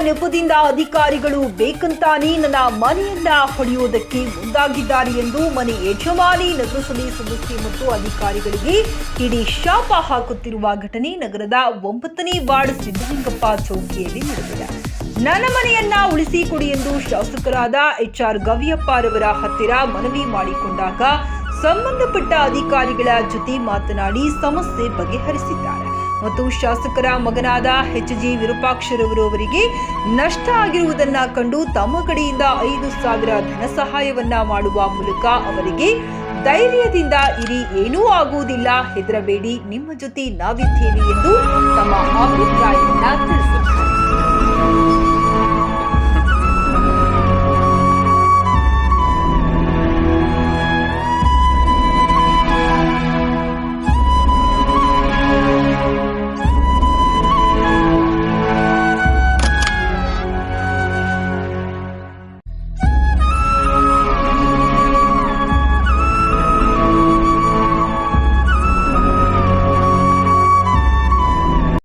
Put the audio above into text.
ನೆಪದಿಂದ ಅಧಿಕಾರಿಗಳು ಬೇಕಂತಾನೆ ನನ್ನ ಮನೆಯನ್ನ ಹೊಡೆಯುವುದಕ್ಕೆ ಮುಂದಾಗಿದ್ದಾರೆ ಎಂದು ಮನೆ ಯಜಮಾನಿ ನಗರಸಭೆ ಸದಸ್ಯೆ ಮತ್ತು ಅಧಿಕಾರಿಗಳಿಗೆ ಇಡೀ ಶಾಪ ಹಾಕುತ್ತಿರುವ ಘಟನೆ ನಗರದ 9ನೇ ವಾರ್ಡ್ ಸಿದ್ದಲಿಂಗಪ್ಪ ಚೌಕಿಯಲ್ಲಿ ನಡೆದಿದೆ. ನನ್ನ ಮನೆಯನ್ನ ಉಳಿಸಿಕೊಡಿ ಎಂದು ಶಾಸಕರಾದ HR ಗವಿಯಪ್ಪರವರ ಹತ್ತಿರ ಮನವಿ ಮಾಡಿಕೊಂಡಾಗ ಸಂಬಂಧಪಟ್ಟ ಅಧಿಕಾರಿಗಳ ಜೊತೆ ಮಾತನಾಡಿ ಸಮಸ್ಯೆ ಬಗೆಹರಿಸಿದ್ದಾರೆ ಮತ್ತು ಶಾಸಕರ ಮಗನಾದ HG ವಿರೂಪಾಕ್ಷರವರು ಅವರಿಗೆ ನಷ್ಟ ಆಗಿರುವುದನ್ನ ಕಂಡು ತಮ್ಮ ಕಡೆಯಿಂದ 5,000 ಧನ ಸಹಾಯವನ್ನ ಮಾಡುವ ಮೂಲಕ ಅವರಿಗೆ ಧೈರ್ಯದಿಂದ ಇರಿ, ಏನೂ ಆಗುವುದಿಲ್ಲ, ಹೆದರಬೇಡಿ, ನಿಮ್ಮ ಜೊತೆ ನಾವಿದ್ದೇವೆ ಎಂದು ತಮ್ಮ ಅಭಿಪ್ರಾಯವನ್ನ ತಿಳಿಸಿದ್ದಾರೆ.